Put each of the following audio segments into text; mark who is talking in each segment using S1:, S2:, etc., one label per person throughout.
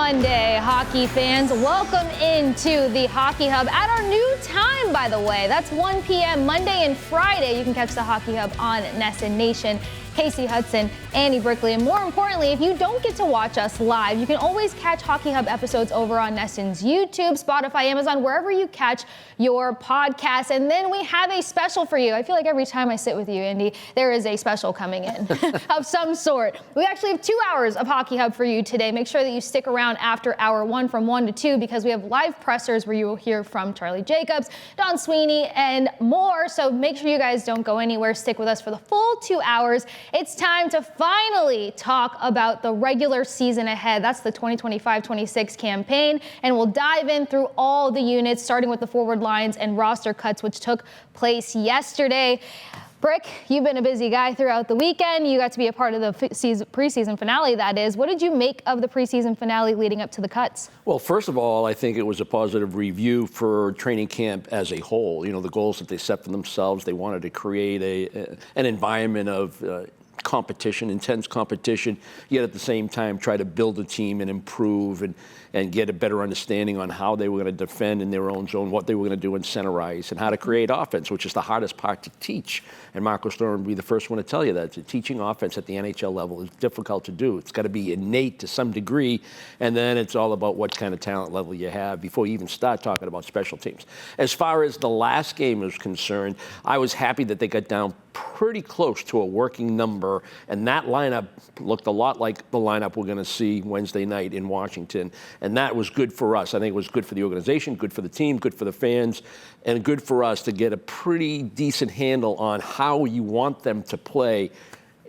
S1: Monday, hockey fans. Welcome into the Hockey Hub at our new time, by the way. That's 1 p.m. Monday and Friday. You can catch the Hockey Hub on NESN Nation. Kasey Hudson, Andy Brickley, and more importantly, if you don't get to watch us live, you can always catch Hockey Hub episodes over on NESN's YouTube, Spotify, Amazon, wherever you catch your podcasts. And then we have a special for you. I feel like every time I sit with you, Andy, there is a special coming in of some sort. We actually have 2 hours of Hockey Hub for you today. Make sure that you stick around after hour one from 1 to 2 because we have live pressers where you will hear from Charlie Jacobs, Don Sweeney, and more. So make sure you guys don't go anywhere. Stick with us for the full 2 hours. It's time to finally talk about the regular season ahead. That's the 2025-26 campaign, and we'll dive in through all the units, starting with the forward lines and roster cuts, which took place yesterday. Brick, you've been a busy guy throughout the weekend. You got to be a part of the preseason finale, that is. What did you make of the preseason finale leading up to the cuts?
S2: Well, first of all, I think it was a positive review for training camp as a whole. You know, the goals that they set for themselves, they wanted to create an environment of competition, intense competition, yet at the same time try to build a team and improve and get a better understanding on how they were going to defend in their own zone, what they were going to do in center ice, and how to create offense, which is the hardest part to teach. And Marco Sturm will be the first one to tell you that. Teaching offense at the NHL level is difficult to do. It's got to be innate to some degree, and then it's all about what kind of talent level you have before you even start talking about special teams. As far as the last game is concerned, I was happy that they got down pretty close to a working number, and that lineup looked a lot like the lineup we're going to see Wednesday night in Washington, and that was good for us. I think it was good for the organization, good for the team, good for the fans, and good for us to get a pretty decent handle on how you want them to play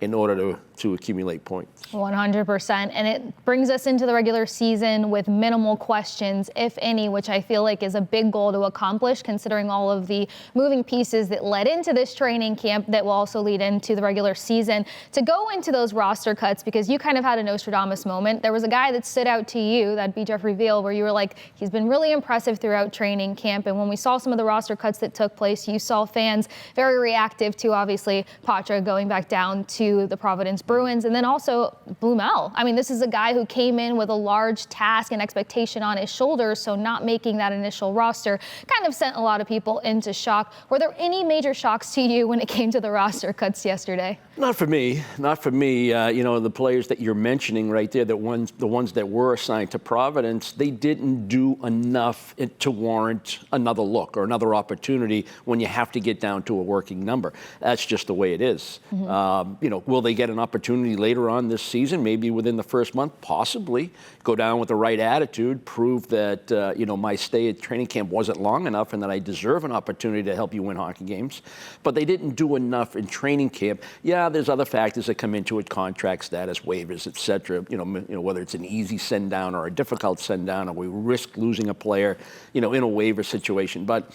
S2: in order to accumulate points.
S1: 100%. And it brings us into the regular season with minimal questions, if any, which I feel like is a big goal to accomplish considering all of the moving pieces that led into this training camp that will also lead into the regular season. To go into those roster cuts, because you kind of had a Nostradamus moment. There was a guy that stood out to you, that'd be Jeffrey Veal, where you were like, he's been really impressive throughout training camp. And when we saw some of the roster cuts that took place, you saw fans very reactive to, obviously, Patra going back down to the Providence Bruins, and then also Blumel. I mean, this is a guy who came in with a large task and expectation on his shoulders, so not making that initial roster kind of sent a lot of people into shock. Were there any major shocks to you when it came to the roster cuts yesterday?
S2: Not for me. Not for me. You know, the players that you're mentioning right there, the ones that were assigned to Providence, they didn't do enough to warrant another look or another opportunity when you have to get down to a working number. That's just the way it is. Mm-hmm. You know, will they get an opportunity later on this season, maybe within the first month? Possibly. Go down with the right attitude, prove that, you know, my stay at training camp wasn't long enough and that I deserve an opportunity to help you win hockey games. But they didn't do enough in training camp. Yeah, there's other factors that come into it, contract status, waivers, et cetera. You know, whether it's an easy send down or a difficult send down, or we risk losing a player, you know, in a waiver situation. But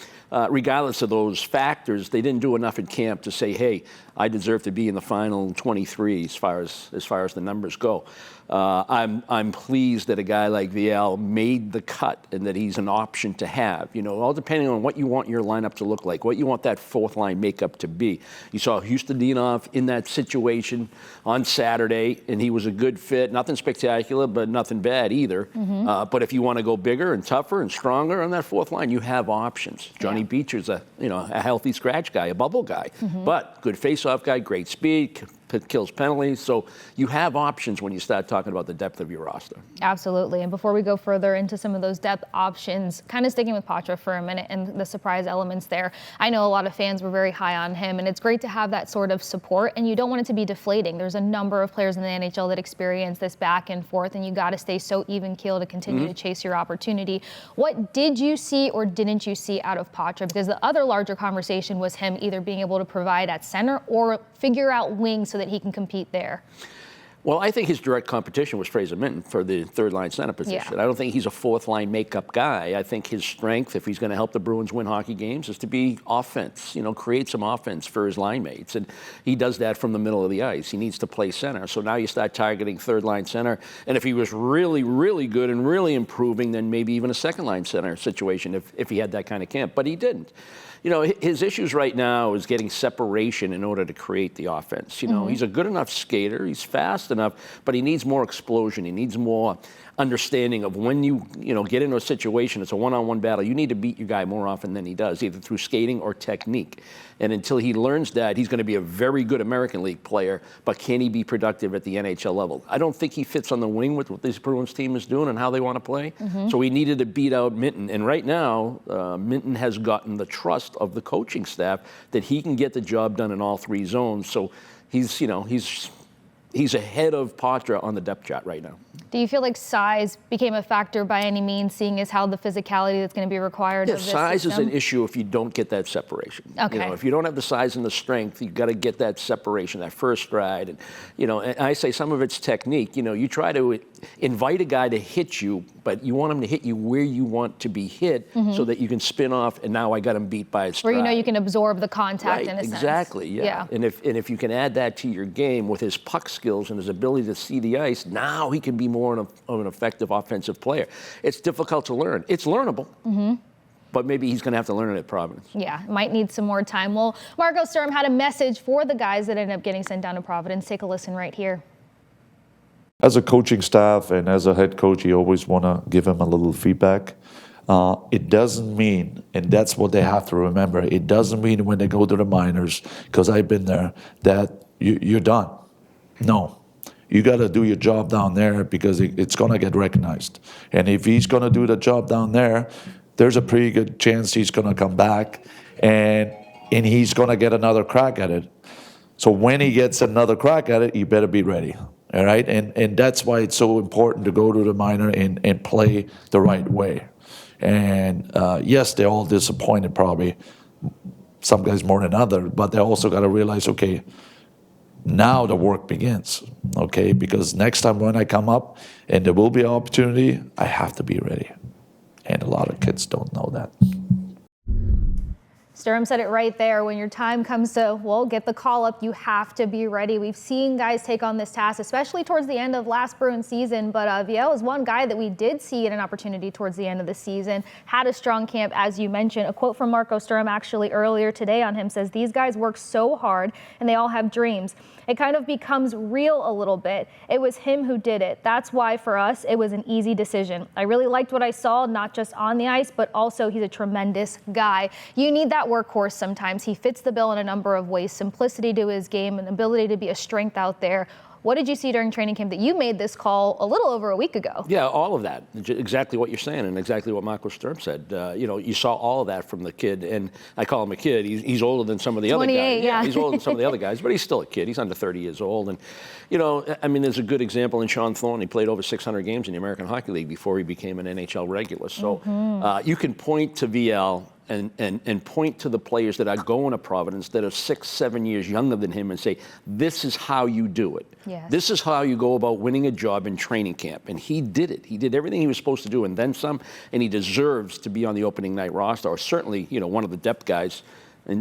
S2: regardless of those factors, they didn't do enough in camp to say, hey, I deserve to be in the final 23 as far as the numbers go. I'm pleased that a guy like Viel made the cut and that he's an option to have. You know, all depending on what you want your lineup to look like, what you want that fourth line makeup to be. You saw Hustadinov in that situation on Saturday, and he was a good fit. Nothing spectacular, but nothing bad either. Mm-hmm. But if you want to go bigger and tougher and stronger on that fourth line, you have options. Johnny Beecher's a healthy scratch guy, a bubble guy, but good face-off guy, great speed, kills penalties. So you have options when you start talking about the depth of your roster.
S1: Absolutely. And before we go further into some of those depth options, kind of sticking with Patra for a minute and the surprise elements there, I know a lot of fans were very high on him, and it's great to have that sort of support, and you don't want it to be deflating. There's a number of players in the NHL that experience this back and forth, and you got to stay so even keel to continue to chase your opportunity. What did you see or didn't you see out of Patra? Because the other larger conversation was him either being able to provide at center or figure out wings so that he can compete there.
S2: Well, I think his direct competition was Fraser Minton for the third-line center position. Yeah. I don't think he's a fourth-line makeup guy. I think his strength, if he's going to help the Bruins win hockey games, is to be offense, you know, create some offense for his line mates. And he does that from the middle of the ice. He needs to play center. So now you start targeting third-line center. And if he was really, really good and really improving, then maybe even a second-line center situation if he had that kind of camp. But he didn't. You know, his issues right now is getting separation in order to create the offense. You know, he's a good enough skater. He's fast fast enough, but he needs more explosion. He needs more understanding of when you get into a situation, it's a one-on-one battle, you need to beat your guy more often than he does, either through skating or technique. And until he learns that, he's going to be a very good American League player, but can he be productive at the NHL level? I don't think he fits on the wing with what this Bruins team is doing and how they want to play. So he needed to beat out Minton. And right now, Minton has gotten the trust of the coaching staff that he can get the job done in all three zones. So he's ahead of Poitras on the depth chart right now.
S1: Do you feel like size became a factor by any means, seeing as how the physicality that's going to be required of this
S2: size
S1: system?
S2: is an issue if you don't get that separation.
S1: Okay.
S2: If you don't have the size and the strength, you've got to get that separation, that first stride. And, and I say some of it's technique. You try to invite a guy to hit you, but you want him to hit you where you want to be hit so that you can spin off, and now I got him beat by a stride.
S1: Where you can absorb the contact in a sense.
S2: Exactly, yeah. And if you can add that to your game with his puck skills and his ability to see the ice, now he can be more of an effective offensive player. It's difficult to learn. It's learnable. But maybe he's going to have to learn it at Providence. Yeah,
S1: might need some more time. Well, Marco Sturm had a message for the guys that ended up getting sent down to Providence. Take a listen right here.
S3: As a coaching staff and as a head coach, you always want to give him a little feedback. It doesn't mean, and that's what they have to remember, it doesn't mean when they go to the minors, because I've been there, that you're done. No. You got to do your job down there because it's going to get recognized. And if he's going to do the job down there, there's a pretty good chance he's going to come back and he's going to get another crack at it. So when he gets another crack at it, you better be ready. All right? And that's why it's so important to go to the minor and play the right way. And yes, they're all disappointed probably, some guys more than others, but they also got to realize, okay, now the work begins, okay? Because next time when I come up and there will be an opportunity, I have to be ready. And a lot of kids don't know that.
S1: Sturm said it right there. When your time comes to, get the call up, you have to be ready. We've seen guys take on this task, especially towards the end of last Bruins season. But Viel is one guy that we did see in an opportunity towards the end of the season. Had a strong camp, as you mentioned. A quote from Marco Sturm actually earlier today on him says, "These guys work so hard and they all have dreams." It kind of becomes real a little bit. It was him who did it. That's why for us, it was an easy decision. I really liked what I saw, not just on the ice, but also he's a tremendous guy. You need that workhorse sometimes. He fits the bill in a number of ways. Simplicity to his game, an ability to be a strength out there. What did you see during training camp that you made this call a little over a week ago?
S2: Yeah, all of that. Exactly what you're saying and exactly what Marco Sturm said. You saw all of that from the kid. And I call him a kid. He's older than some of the other guys.
S1: Yeah,
S2: he's older than some of the other guys, but he's still a kid. He's under 30 years old. And, there's a good example in Sean Thorne. He played over 600 games in the American Hockey League before he became an NHL regular. So you can point to VL and point to the players that are going to Providence that are 6-7 years younger than him and say, this is how you do it.
S1: Yes.
S2: This is how you go about winning a job in training camp. And he did it. He did everything he was supposed to do and then some, and he deserves to be on the opening night roster, or certainly, one of the depth guys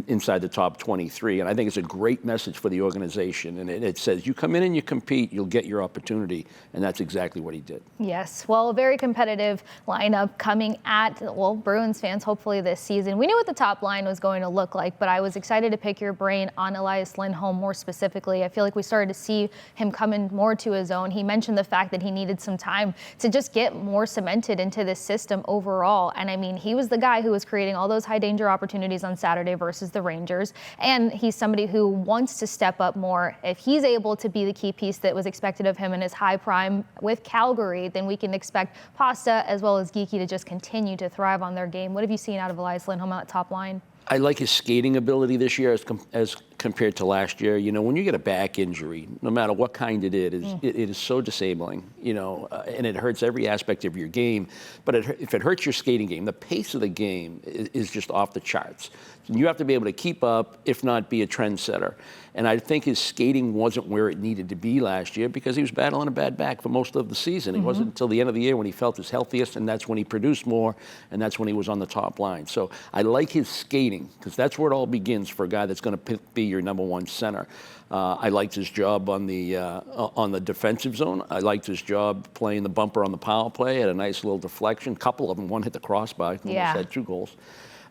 S2: inside the top 23. And I think it's a great message for the organization. And it says, you come in and you compete, you'll get your opportunity. And that's exactly what he did.
S1: Yes. Well, a very competitive lineup coming at, Bruins fans, hopefully this season. We knew what the top line was going to look like, but I was excited to pick your brain on Elias Lindholm more specifically. I feel like we started to see him come in more to his own. He mentioned the fact that he needed some time to just get more cemented into this system overall. And he was the guy who was creating all those high danger opportunities on Saturday versus the Rangers, and he's somebody who wants to step up more. If he's able to be the key piece that was expected of him in his high prime with Calgary, then we can expect Pasta as well as Geeky to just continue to thrive on their game. What have you seen out of Elias Lindholm on that top line?
S2: I like his skating ability this year as compared to last year. When you get a back injury, no matter what kind it is, it is so disabling, and it hurts every aspect of your game. But if it hurts your skating game, the pace of the game is just off the charts. You have to be able to keep up, if not be a trendsetter. And I think his skating wasn't where it needed to be last year because he was battling a bad back for most of the season. It wasn't until the end of the year when he felt his healthiest, and that's when he produced more, and that's when he was on the top line. So I like his skating because that's where it all begins for a guy that's going to be your number one center. I liked his job on the defensive zone. I liked his job playing the bumper on the power play. Had a nice little deflection. Couple of them, one hit the crossbar. Almost had 2 goals.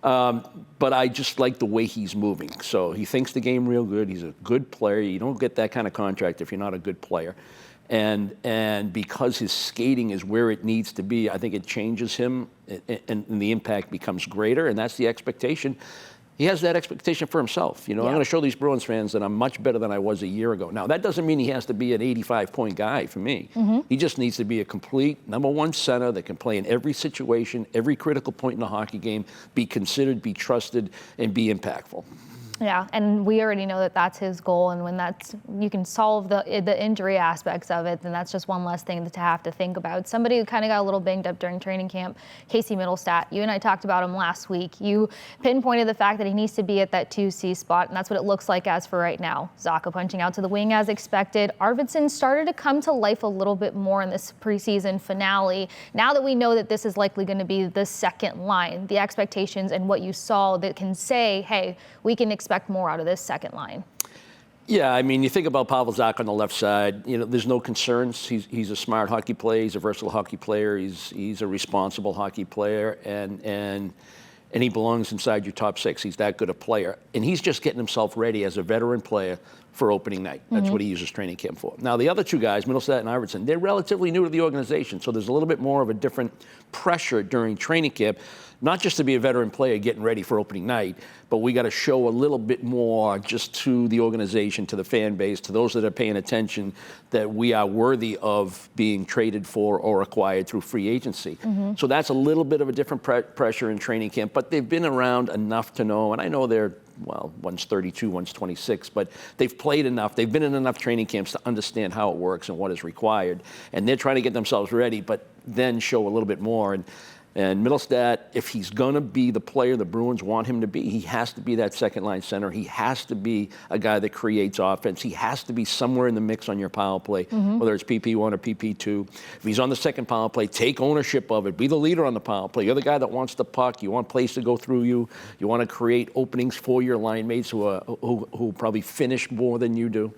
S2: But I just like the way he's moving. So he thinks the game real good. He's a good player. You don't get that kind of contract if you're not a good player. And because his skating is where it needs to be, I think it changes him, and the impact becomes greater, and that's the expectation. He has that expectation for himself. I'm going to show these Bruins fans that I'm much better than I was a year ago. Now, that doesn't mean he has to be an 85-point guy for me. He just needs to be a complete #1 center that can play in every situation, every critical point in the hockey game, be considered, be trusted, and be impactful.
S1: Yeah, and we already know that that's his goal, and when you can solve the injury aspects of it, then that's just one less thing to have to think about. Somebody who kind of got a little banged up during training camp, Casey Mittelstadt. You and I talked about him last week. You pinpointed the fact that he needs to be at that 2C spot, and that's what it looks like as for right now. Zaka punching out to the wing as expected. Arvidsson started to come to life a little bit more in this preseason finale. Now that we know that this is likely going to be the second line, the expectations and what you saw that can say, hey, we can expect more out of this second line.
S2: Yeah, I mean, you think about Pavel Zacha on the left side. There's no concerns. He's a smart hockey player. He's a versatile hockey player. He's a responsible hockey player, and he belongs inside your top six. He's that good a player, and he's just getting himself ready as a veteran player for opening night. That's what he uses training camp for. Now, the other two guys, Mittelstadt and Arvidsson, they're relatively new to the organization, so there's a little bit more of a different pressure during training camp. Not just to be a veteran player getting ready for opening night, but we got to show a little bit more just to the organization, to the fan base, to those that are paying attention, that we are worthy of being traded for or acquired through free agency. So that's a little bit of a different pressure in training camp, but they've been around enough to know, and I know they're, one's 32, one's 26, but they've played enough. They've been in enough training camps to understand how it works and what is required, and they're trying to get themselves ready, but then show a little bit more. And Mittelstadt, if he's going to be the player the Bruins want him to be, he has to be that second-line center. He has to be a guy that creates offense. He has to be somewhere in the mix on your power play, whether it's PP1 or PP2. If he's on the second power play, take ownership of it. Be the leader on the power play. You're the guy that wants the puck. You want plays to go through you. You want to create openings for your line mates who probably finish more than you do.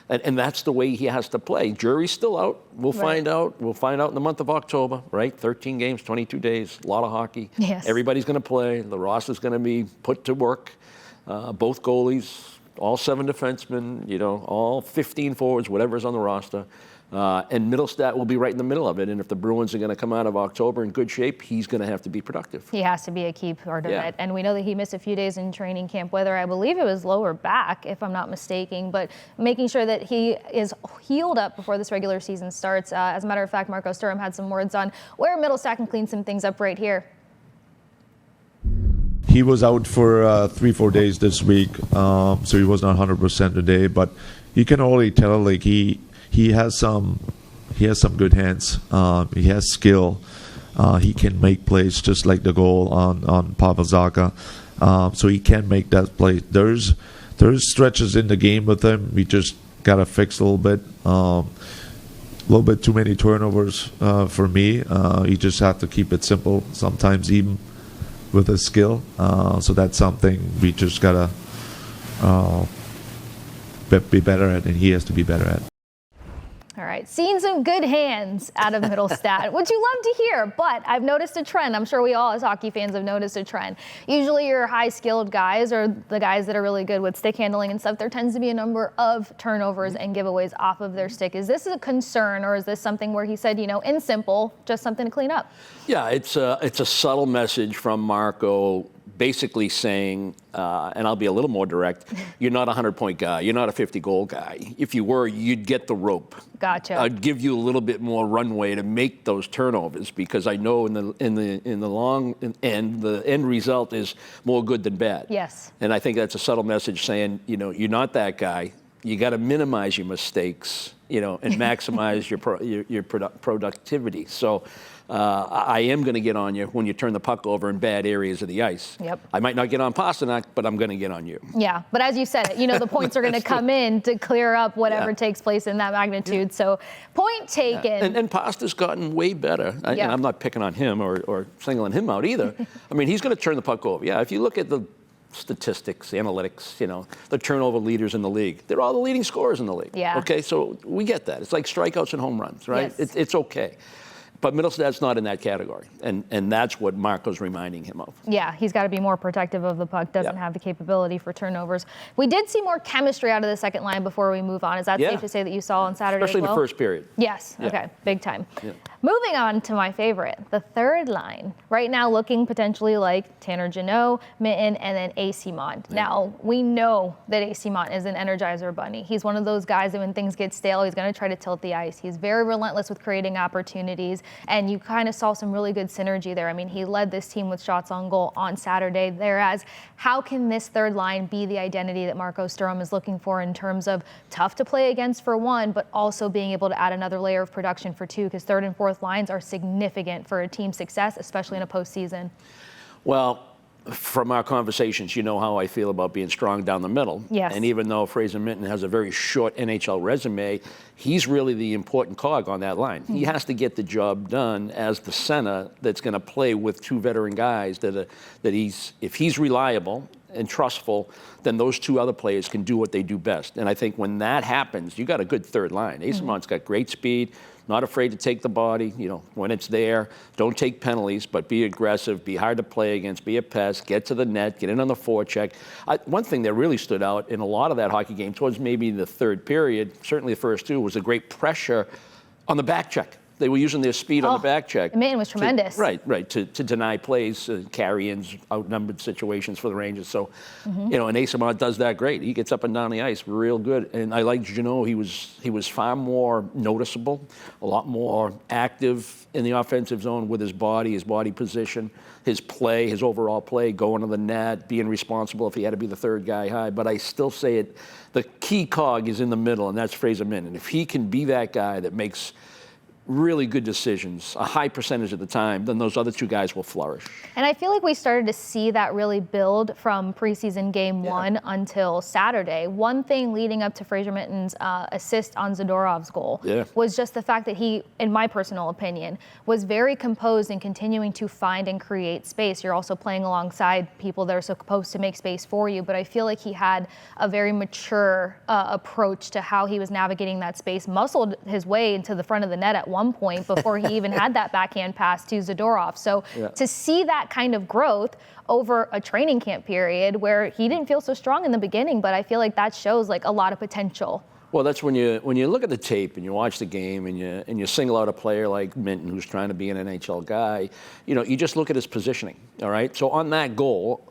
S2: And that's the way he has to play. Jury's still out. We'll find out. We'll find out in the month of October, right? 13 games, 22 days, a lot of hockey.
S1: Yes.
S2: Everybody's going to play. The roster's going to be put to work. Both goalies, all 7 defensemen, all 15 forwards, whatever's on the roster. And Mittelstadt will be right in the middle of it. And if the Bruins are going to come out of October in good shape, he's going to have to be productive.
S1: He has to be a key part of it. And we know that he missed a few days in training camp, whether I believe it was lower back, if I'm not mistaken, but making sure that he is healed up before this regular season starts. As a matter of fact, Marco Sturm had some words on where Mittelstadt can clean some things up right here.
S3: He was out for 3-4 days this week, so he was not 100% today, but you can already tell, like, he has some good hands. He has skill. He can make plays just like the goal on Pavel Zacha. So he can make that play. There's stretches in the game with him. We just gotta fix a little bit too many turnovers for me. You just have to keep it simple. Sometimes even with his skill. So that's something we just gotta be better at, and he has to be better at.
S1: All right, seeing some good hands out of Mittelstadt, which you love to hear, but I've noticed a trend. I'm sure we all as hockey fans have noticed a trend. Usually your high-skilled guys or the guys that are really good with stick handling and stuff, there tends to be a number of turnovers and giveaways off of their stick. Is this a concern, or is this something where he said, in simple, just something to clean up? Yeah,
S2: it's a subtle message from Marco, basically saying, and I'll be a little more direct, you're not a 100-point guy. You're not a 50-goal guy. If you were, you'd get the rope.
S1: Gotcha.
S2: I'd give you a little bit more runway to make those turnovers, because I know in the long end, the end result is more good than bad.
S1: Yes.
S2: And I think that's a subtle message saying, you're not that guy. You got to minimize your mistakes, and maximize your productivity. So I am going to get on you when you turn the puck over in bad areas of the ice.
S1: Yep.
S2: I might not get on Pasternak, but I'm going to get on you.
S1: Yeah, but as you said it, the points are going to come in to clear up whatever takes place in that magnitude. Yeah. So point taken.
S2: Yeah. And Pasta's gotten way better. And I'm not picking on him or singling him out either. I mean, he's going to turn the puck over. Yeah, if you look at the statistics, analytics, the turnover leaders in the league, they're all the leading scorers in the league.
S1: Yeah.
S2: Okay, so we get that. It's like strikeouts and home runs, right?
S1: Yes.
S2: It's okay. But Mittelstadt's not in that category, and that's what Marco's reminding him of.
S1: Yeah, he's got to be more protective of the puck, doesn't have the capability for turnovers. We did see more chemistry out of the second line before we move on. Is that safe to say that you saw on Saturday
S2: Especially
S1: as well?
S2: in the first period.
S1: Yes, okay, big time. Moving on to my favorite, the third line. Right now looking potentially like Tanner Jeannot, Mitten, and then AC Mont. Now, we know that AC Mont is an Energizer bunny. He's one of those guys that when things get stale, he's going to try to tilt the ice. He's very relentless with creating opportunities, and you kind of saw some really good synergy there. I mean, he led this team with shots on goal on Saturday. Whereas, how can this third line be the identity that Marco Sturm is looking for in terms of tough to play against for one, but also being able to add another layer of production for two, because third and fourth lines are significant for a team's success, especially in a postseason?
S2: Well, from our conversations, you know how I feel about being strong down the middle.
S1: Yes.
S2: And even though Fraser Minten has a very short NHL resume, he's really the important cog on that line. He has to get the job done as the center that's going to play with two veteran guys if he's reliable and trustful, then those two other players can do what they do best. And I think when that happens, you got a good third line. Asamont's got great speed, not afraid to take the body, when it's there. Don't take penalties, but be aggressive, be hard to play against, be a pest, get to the net, get in on the forecheck. One thing that really stood out in a lot of that hockey game, towards maybe the third period, certainly the first two, was a great pressure on the back check. They were using their speed on the back check.
S1: Mitten was tremendous.
S2: To deny plays, carry-ins, outnumbered situations for the Rangers. So, and Asamont does that great. He gets up and down the ice real good. And I like Jeannot. He was far more noticeable, a lot more active in the offensive zone with his body position, his play, his overall play, going to the net, being responsible if he had to be the third guy high. But I still say it, the key cog is in the middle, and that's Fraser Minten. And if he can be that guy that makes really good decisions a high percentage of the time, then those other two guys will flourish. And
S1: I feel like we started to see that really build from preseason game one until Saturday. One thing leading up to Fraser Mitten's assist on Zadorov's goal was just the fact that he, in my personal opinion, was very composed and continuing to find and create space. You're also playing alongside people that are supposed to make space for you, but I feel like he had a very mature approach to how he was navigating that space, muscled his way into the front of the net at one point before he even had that backhand pass to Zadorov. So to see that kind of growth over a training camp period where he didn't feel so strong in the beginning, but I feel like that shows like a lot of potential.
S2: Well, that's when you look at the tape and you watch the game and you single out a player like Minten who's trying to be an NHL guy, you just look at his positioning, all right? So on that goal,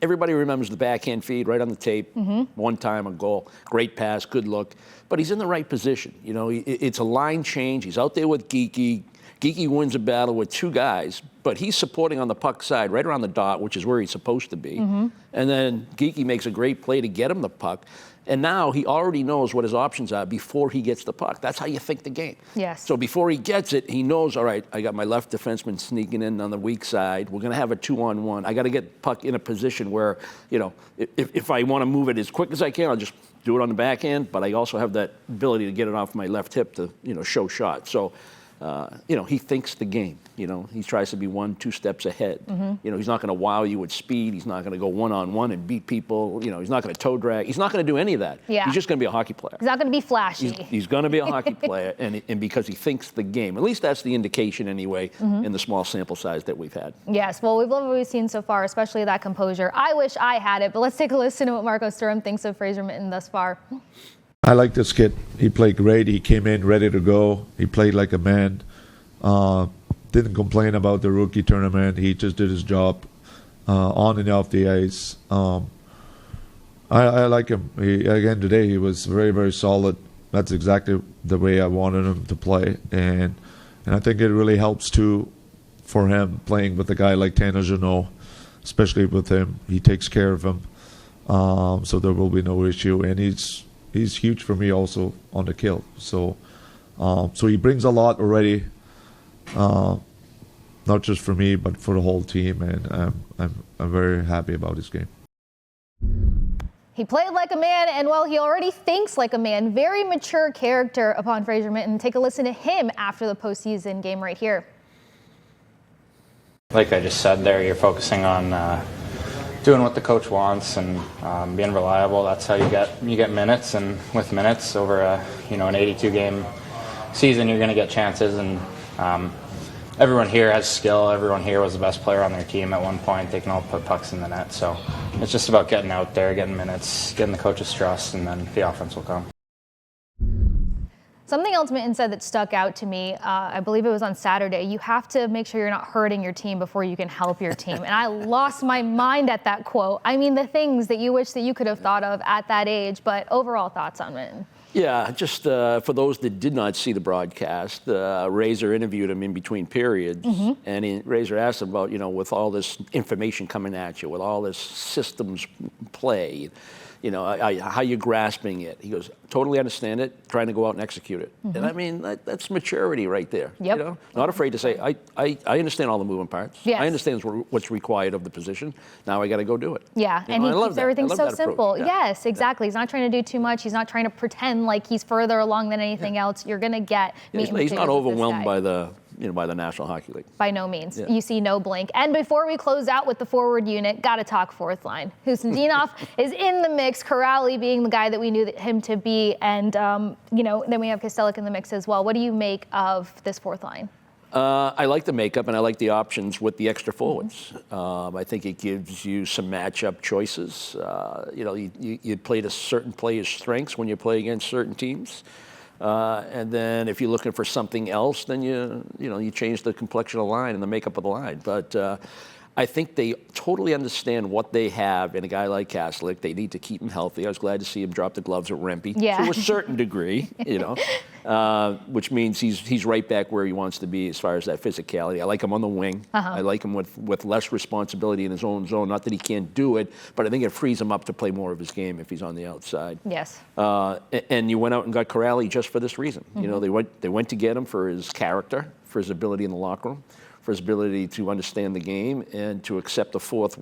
S2: everybody remembers the backhand feed right on the tape, one time a goal, great pass, good look, but he's in the right position. It's a line change. He's out there with Geekie. Geekie wins a battle with two guys, but he's supporting on the puck side right around the dot, which is where he's supposed to be. And then Geekie makes a great play to get him the puck. And now he already knows what his options are before he gets the puck. That's how you think the game.
S1: Yes.
S2: So before he gets it, he knows, all right, I got my left defenseman sneaking in on the weak side. We're going to have a 2-on-1. I got to get the puck in a position where, if I want to move it as quick as I can, I'll just do it on the backhand. But I also have that ability to get it off my left hip to, show shot. So, he thinks the game. He tries to be 1-2 steps ahead. He's not going to wow you with speed. He's not going to go one-on-one and beat people. He's not going to toe drag. He's not going to do any of that.
S1: Yeah.
S2: He's just going to be a hockey player.
S1: He's not going to be flashy.
S2: He's going to be a hockey player, and because he thinks the game. At least that's the indication anyway in the small sample size that we've had.
S1: Yes, well, we've loved what we've seen so far, especially that composure. I wish I had it, but let's take a listen to what Marco Sturm thinks of Fraser Minten thus far.
S3: I like this kid. He played great. He came in ready to go. He played like a man. Didn't complain about the rookie tournament. He just did his job on and off the ice. I like him. Again, today he was very, very solid. That's exactly the way I wanted him to play. And I think it really helps, too, for him playing with a guy like Tanner Jeannot, especially with him. He takes care of him, so there will be no issue. And he's huge for me also on the kill. So he brings a lot already. Not just for me, but for the whole team, and I'm very happy about his game.
S1: He played like a man, and well, he already thinks like a man. Very mature character upon Fraser Minten. Take a listen to him after the postseason game right here.
S4: Like I just said there, you're focusing on doing what the coach wants and being reliable. That's how you get minutes, and with minutes over an 82 game season, you're going to get chances, and everyone here has skill. Everyone here was the best player on their team at one point. They can all put pucks in the net. So it's just about getting out there, getting minutes, getting the coach's trust, and then the offense will come.
S1: Something else Mitten said that stuck out to me, I believe it was on Saturday, you have to make sure you're not hurting your team before you can help your team. And I lost my mind at that quote. I mean, the things that you wish that you could have thought of at that age, but overall thoughts on Mitten.
S2: Yeah, just for those that did not see the broadcast, Razor interviewed him in between periods, and Razor asked him about, with all this information coming at you, with all this systems play, how you grasping it. He goes, totally understand it, trying to go out and execute it. And I mean, that's maturity right there.
S1: Yep.
S2: Not afraid to say, I understand all the moving parts.
S1: Yes.
S2: I understand what's required of the position. Now I got to go do it.
S1: Yeah, and he keeps everything so simple.
S2: Yeah.
S1: Yes, exactly. He's not trying to do too much. He's not trying to pretend like he's further along than anything else. You're going to get
S2: he's not overwhelmed by the National Hockey League.
S1: By no means.
S2: Yeah.
S1: You see no blink. And before we close out with the forward unit, got to talk fourth line. Husnudinov is in the mix, Corrali being the guy that we knew him to be, and then we have Kastelic in the mix as well. What do you make of this fourth line?
S2: I like the makeup, and I like the options with the extra forwards. I think it gives you some matchup choices. You play to certain players' strengths when you play against certain teams. And then if you're looking for something else, then you change the complexion of the line and the makeup of the line. But I think they totally understand what they have in a guy like Kaselic. They need to keep him healthy. I was glad to see him drop the gloves at Rempe to a certain degree, which means he's right back where he wants to be as far as that physicality. I like him on the wing. I like him with less responsibility in his own zone. Not that he can't do it, but I think it frees him up to play more of his game if he's on the outside.
S1: Yes.
S2: And you went out and got Corrali just for this reason. They went to get him for his character, for his ability in the locker room, for his ability to understand the game and to accept the fourth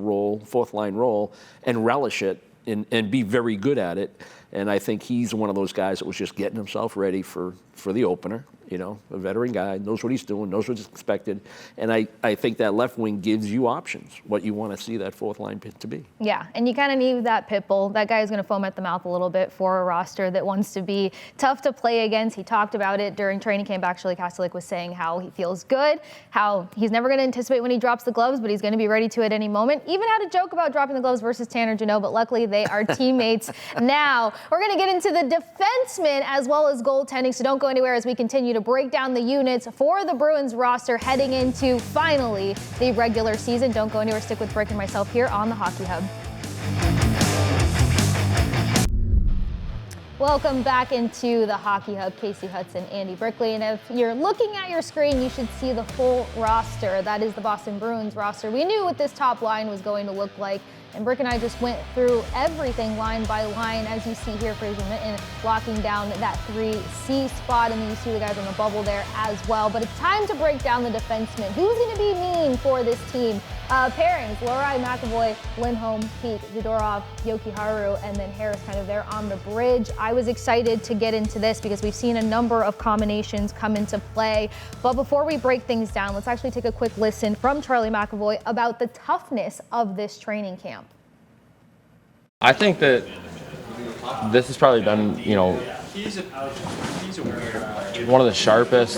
S2: line role and relish it and be very good at it. And I think he's one of those guys that was just getting himself ready for the opener. A veteran guy, knows what he's doing, knows what's expected. And I think that left wing gives you options, what you want to see that fourth line to be.
S1: Yeah, and you kind of need that pit bull. That guy is going to foam at the mouth a little bit for a roster that wants to be tough to play against. He talked about it during training camp. Actually, Kastelic was saying how he feels good, how he's never going to anticipate when he drops the gloves, but he's going to be ready to at any moment. Even had a joke about dropping the gloves versus Tanner Jeannot, but luckily they are teammates now. We're going to get into the defensemen as well as goaltending, so don't go anywhere as we continue to break down the units for the Bruins roster heading into, finally, the regular season. Don't go anywhere. Stick with Brick and myself here on the Hockey Hub. Welcome back into the Hockey Hub. Kasey Hudson, Andy Brickley. And if you're looking at your screen, you should see the full roster. That is the Boston Bruins roster. We knew what this top line was going to look like. And Brick and I just went through everything line by line. As you see here, Fraser Mitten locking down that 3C spot. And then you see the guys on the bubble there as well. But it's time to break down the defensemen. Who's going to be mean for this team? Pairings, Lohrei, McAvoy, Lindholm, Peak, Zadorov, Jokiharju, and then Harris kind of there on the bridge. I was excited to get into this because we've seen a number of combinations come into play. But before we break things down, let's actually take a quick listen from Charlie McAvoy about the toughness of this training camp.
S5: I think that this has probably been, one of the sharpest.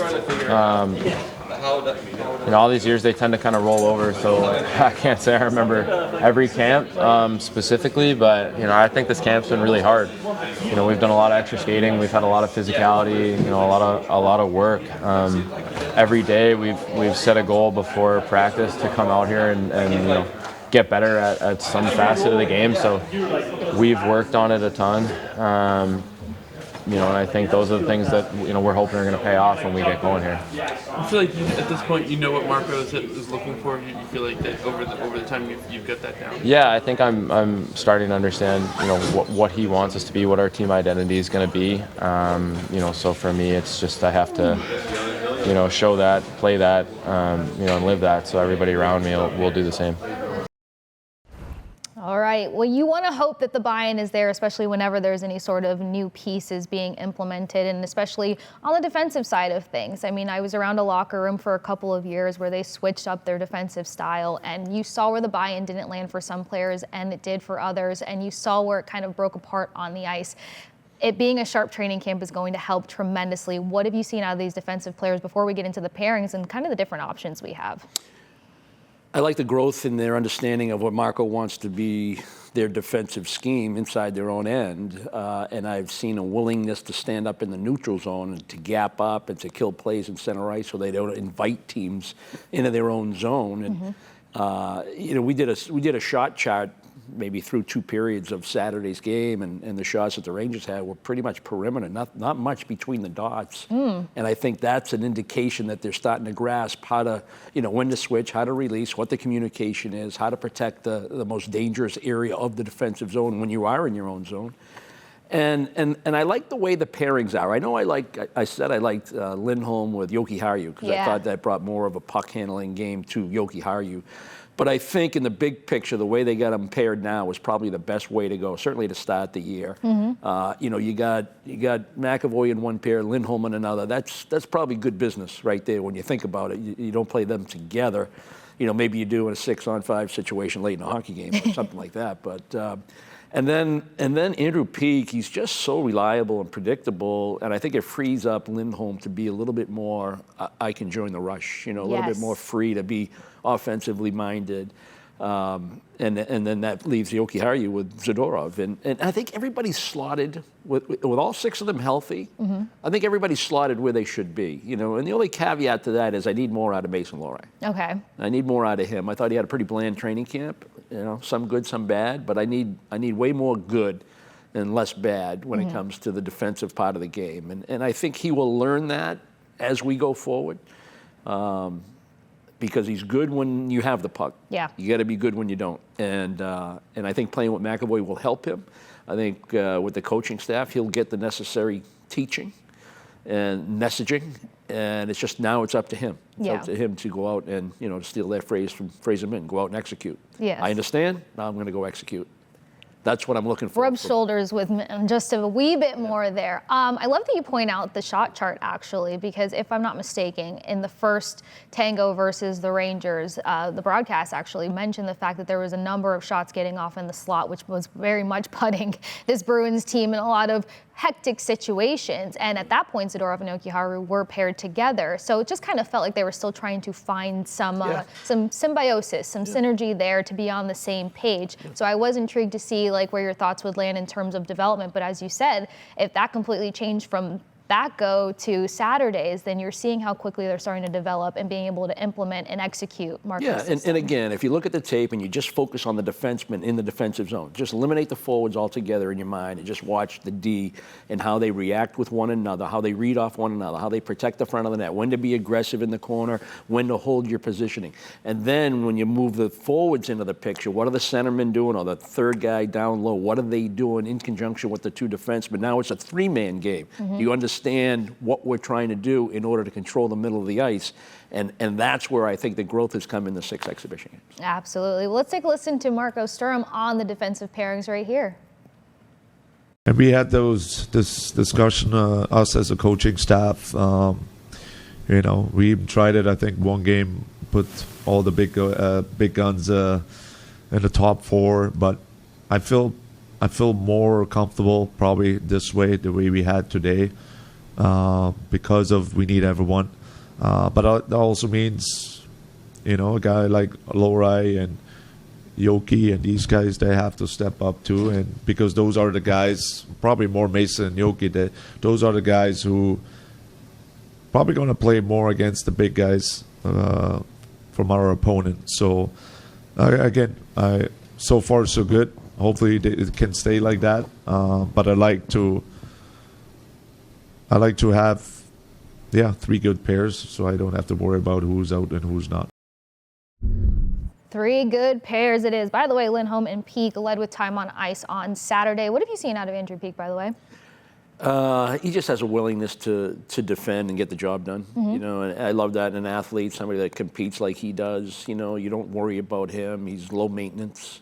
S5: All these years they tend to kind of roll over, so I can't say I remember every camp specifically, but I think this camp's been really hard. We've done a lot of extra skating, we've had a lot of physicality, a lot of work. Every day we've set a goal before practice to come out here and get better at some facet of the game. So we've worked on it a ton. And I think those are the things that we're hoping are going to pay off when we get going here.
S6: I feel like at this point you know what Marco is looking for. You feel like that over the time you've got that down.
S5: Yeah, I think I'm starting to understand what he wants us to be, what our team identity is going to be. So for me it's just I have to show that, play that, and live that. So everybody around me will do the same.
S1: All right. Well, you want to hope that the buy-in is there, especially whenever there's any sort of new pieces being implemented, and especially on the defensive side of things. I mean, I was around a locker room for a couple of years where they switched up their defensive style, and you saw where the buy-in didn't land for some players and it did for others, and you saw where it kind of broke apart on the ice. it being a sharp training camp is going to help tremendously. What have you seen out of these defensive players before we get into the pairings and kind of the different options we have?
S2: I like the growth in their understanding of what Marco wants to be their defensive scheme inside their own end. And I've seen a willingness to stand up in the neutral zone and to gap up and to kill plays in center ice so they don't invite teams into their own zone. And, we did a shot chart maybe through 2 periods of Saturday's game, and the shots that the Rangers had were pretty much perimeter, not much between the dots. And I think that's an indication that they're starting to grasp how to, when to switch, how to release, what the communication is, how to protect the most dangerous area of the defensive zone when you are in your own zone. And I like the way the pairings are. I know I said I liked Lindholm with Yoki Haru because I thought that brought more of a puck handling game to Yoki Haru. But I think in the big picture, the way they got them paired now is probably the best way to go, certainly to start the year. You got McAvoy in one pair, Lindholm in another. That's probably good business right there when you think about it. You don't play them together. Maybe you do in a 6-on-5 situation late in a hockey game or something like that. But and then Andrew Peeke, he's just so reliable and predictable, and I think it frees up Lindholm to be a little bit more, I can join the rush, a little bit more free to be offensively minded. And then that leaves Yoki Haru with Zadorov. And I think everybody's slotted, with all 6 of them healthy, I think everybody's slotted where they should be. And the only caveat to that is I need more out of Mason Lohrei.
S1: Okay.
S2: I need more out of him. I thought he had a pretty bland training camp, some good, some bad, but I need way more good and less bad when it comes to the defensive part of the game. And I think he will learn that as we go forward. Because he's good when you have the puck.
S1: Yeah.
S2: You got to be good when you don't. And I think playing with McAvoy will help him. I think with the coaching staff, he'll get the necessary teaching and messaging. And it's up to him. It's up to him to go out and, to steal that phrase from Fraser Minton, go out and execute.
S1: Yes.
S2: I understand. Now I'm going to go execute. That's what I'm looking for.
S1: Rub shoulders with just a wee bit more there. I love that you point out the shot chart, actually, because if I'm not mistaken, in the first Tango versus the Rangers, the broadcast actually mentioned the fact that there was a number of shots getting off in the slot, which was very much putting this Bruins team in a lot of hectic situations. And at that point, Zadorov and Yoki Haru were paired together. So it just kind of felt like they were still trying to find some symbiosis, some synergy there to be on the same page. So I was intrigued to see where your thoughts would land in terms of development. But as you said, if that completely changed from that go to Saturdays, then you're seeing how quickly they're starting to develop and being able to implement and execute Marco's system.
S2: And again, if you look at the tape and you just focus on the defensemen in the defensive zone, just eliminate the forwards altogether in your mind and just watch the D and how they react with one another, how they read off one another, how they protect the front of the net, when to be aggressive in the corner, when to hold your positioning. And then when you move the forwards into the picture, what are the centermen doing, or the third guy down low, what are they doing in conjunction with the 2 defensemen? Now it's a 3-man game. Do you understand what we're trying to do in order to control the middle of the ice? And that's where I think the growth has come in the 6 exhibition games.
S1: Absolutely. Well, let's take a listen to Marco Sturm on the defensive pairings right here.
S3: And we had this discussion, us as a coaching staff. We even tried it, I think, one game, put all the big guns in the top 4, but I feel more comfortable probably this way, the way we had today, because of we need everyone. But that also means, a guy like Lohrei and Yoki and these guys, they have to step up too. And because those are the guys, probably more Mason and Yoki, those are the guys who probably going to play more against the big guys from our opponent. So again, so far so good. Hopefully it can stay like that. But I like to have 3 good pairs, so I don't have to worry about who's out and who's not.
S1: 3 good pairs it is. By the way, Lindholm and Peeke led with time on ice on Saturday. What have you seen out of Andrew Peeke, by the way?
S2: He just has a willingness to defend and get the job done. And I love that in an athlete, somebody that competes like he does. You don't worry about him. He's low maintenance.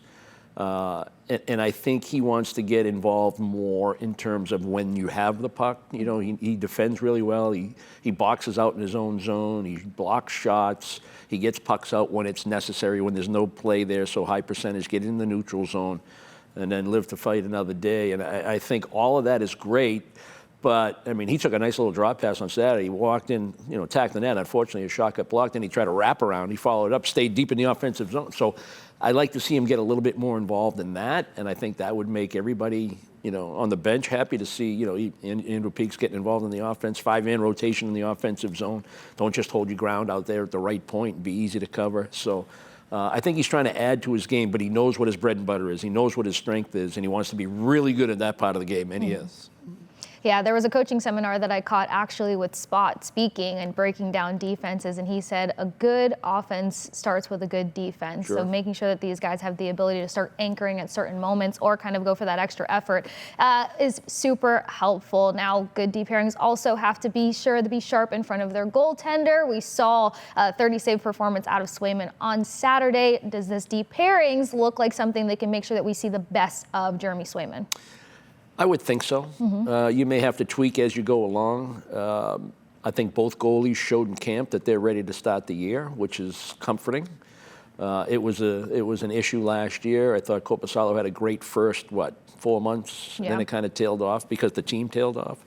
S2: And I think he wants to get involved more in terms of when you have the puck. He defends really well. He boxes out in his own zone. He blocks shots. He gets pucks out when it's necessary, when there's no play there, so high percentage, get in the neutral zone. and then live to fight another day. And I think all of that is great. But, I mean, he took a nice little drop pass on Saturday. He walked in, attacked the net. Unfortunately, his shot got blocked, and he tried to wrap around. He followed up, stayed deep in the offensive zone. So I'd like to see him get a little bit more involved in that, and I think that would make everybody, on the bench happy to see, Andrew Peak's getting involved in the offense, 5-man rotation in the offensive zone. Don't just hold your ground out there at the right point and be easy to cover. So I think he's trying to add to his game, but he knows what his bread and butter is. He knows what his strength is, and he wants to be really good at that part of the game, and he is.
S1: Yeah, there was a coaching seminar that I caught actually with Spot speaking and breaking down defenses, and he said a good offense starts with a good defense.
S2: Sure.
S1: So making sure that these guys have the ability to start anchoring at certain moments or kind of go for that extra effort is super helpful. Now, good D pairings also have to be sure to be sharp in front of their goaltender. We saw a 30-save performance out of Swayman on Saturday. Does this D pairings look like something that can make sure that we see the best of Jeremy Swayman?
S2: I would think so. You may have to tweak as you go along. I think both goalies showed in camp that they're ready to start the year, which is comforting. It was an issue last year. I thought Korpisalo had a great first, 4 months?
S1: Yeah.
S2: Then it kind of tailed off because the team tailed off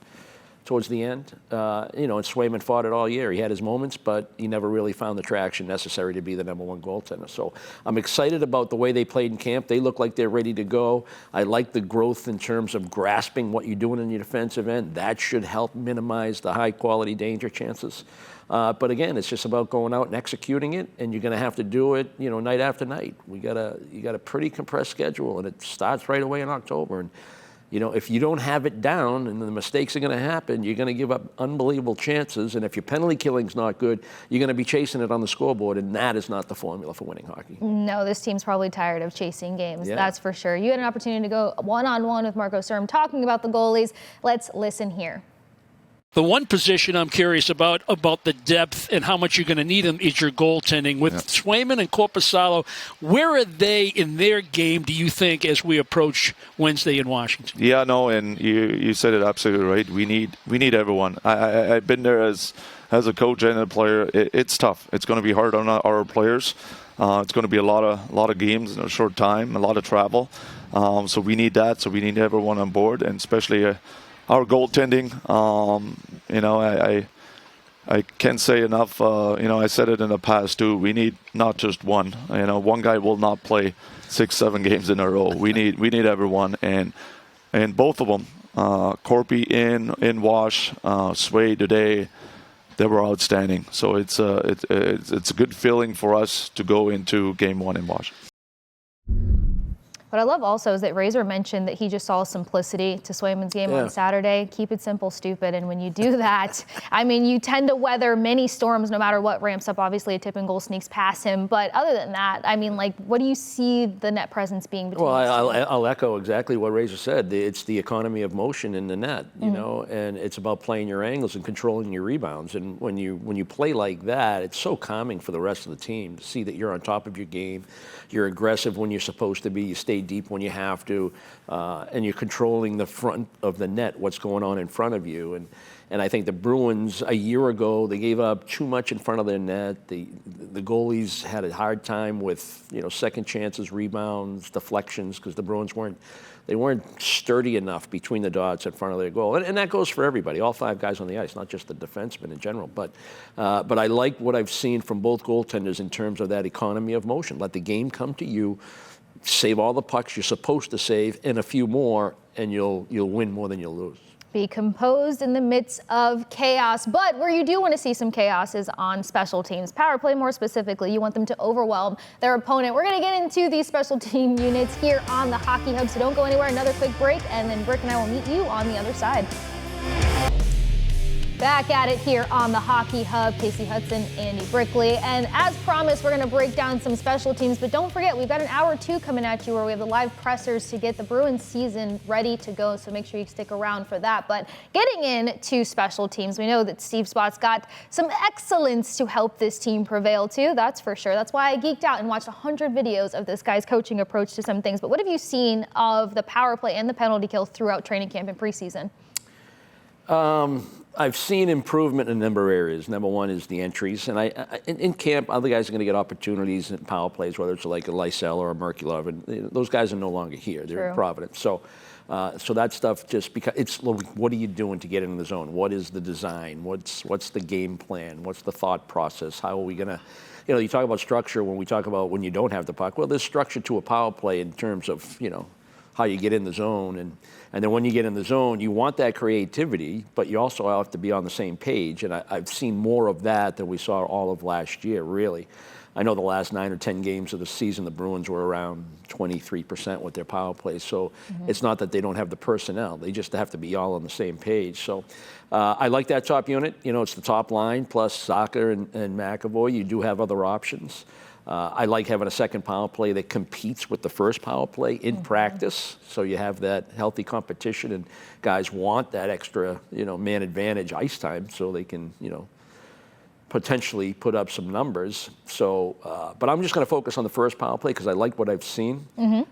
S2: towards the end. And Swayman fought it all year. He had his moments, but he never really found the traction necessary to be the #1 goaltender. So I'm excited about the way they played in camp. They look like they're ready to go. I like the growth in terms of grasping what you're doing in your defensive end. That should help minimize the high-quality danger chances. But again, it's just about going out and executing it, and you're going to have to do it, night after night. You got a pretty compressed schedule, and it starts right away in October. And if you don't have it down and the mistakes are going to happen, you're going to give up unbelievable chances. And if your penalty killing's not good, you're going to be chasing it on the scoreboard, and that is not the formula for winning hockey.
S1: No, this team's probably tired of chasing games.
S2: Yeah.
S1: That's for sure. You had an opportunity to go one-on-one with Marco Sturm talking about the goalies. Let's listen here.
S7: The one position I'm curious about the depth and how much you're going to need them is your goaltending. With Swayman and Korpisalo, where are they in their game, do you think, as we approach Wednesday in Washington?
S3: Yeah, no, and you said it absolutely right. We need everyone. I've been there as a coach and a player. It's tough. It's going to be hard on our players. It's going to be a lot of games in a short time, a lot of travel. So we need that. So we need everyone on board, and especially our goaltending. I can't say enough. I said it in the past too. We need not just one. One guy will not play 6-7 games in a row. We need everyone, and both of them. Corpy in Wash, Sway today. They were outstanding. So it's a good feeling for us to go into Game 1 in Wash.
S1: What I love also is that Razor mentioned that he just saw simplicity to Swayman's game on Saturday. Keep it simple, stupid. And when you do that, you tend to weather many storms no matter what ramps up. Obviously, a tip and goal sneaks past him. But other than that, what do you see the net presence being between
S2: I'll echo exactly what Razor said. It's the economy of motion in the net, and it's about playing your angles and controlling your rebounds. And when you play like that, it's so calming for the rest of the team to see that you're on top of your game. You're aggressive when you're supposed to be. You stay deep when you have to, and you're controlling the front of the net, what's going on in front of you. And I think the Bruins a year ago, they gave up too much in front of their net. The goalies had a hard time with second chances, rebounds, deflections, because the Bruins weren't sturdy enough between the dots in front of their goal. And that goes for everybody, all 5 guys on the ice, not just the defensemen in general. But I like what I've seen from both goaltenders in terms of that economy of motion. Let the game come to you. Save all the pucks you're supposed to save and a few more, and you'll win more than you'll lose.
S1: Be composed in the midst of chaos. But where you do want to see some chaos is on special teams. Power play more specifically. You want them to overwhelm their opponent. We're going to get into these special team units here on the Hockey Hub, so don't go anywhere. Another quick break, and then Brick and I will meet you on the other side. Back at it here on the Hockey Hub, Kasey Hudson, Andy Brickley. And as promised, we're going to break down some special teams. But don't forget, we've got an hour 2 coming at you where we have the live pressers to get the Bruins season ready to go. So make sure you stick around for that. But getting into special teams, we know that Steve Spot's got some excellence to help this team prevail too. That's for sure. That's why I geeked out and watched 100 videos of this guy's coaching approach to some things. But what have you seen of the power play and the penalty kill throughout training camp and preseason?
S2: I've seen improvement in a number of areas. Number one is the entries, and in camp, other guys are going to get opportunities in power plays, whether it's like a Lysell or a Merkulov, and those guys are no longer here. They're in Providence. So that stuff just because it's what are you doing to get in the zone? What is the design? What's the game plan? What's the thought process? How are we going to, you talk about structure when we talk about when you don't have the puck. Well, there's structure to a power play in terms of, how you get in the zone. And then when you get in the zone, you want that creativity, but you also have to be on the same page. And I've seen more of that than we saw all of last year, really. I know the last 9 or 10 games of the season, the Bruins were around 23% with their power play. So it's not that they don't have the personnel. They just have to be all on the same page. So I like that top unit. It's the top line plus Zacha and McAvoy. You do have other options. I like having a second power play that competes with the first power play in practice. So you have that healthy competition, and guys want that extra, man advantage ice time so they can, potentially put up some numbers. So, but I'm just going to focus on the first power play because I like what I've seen.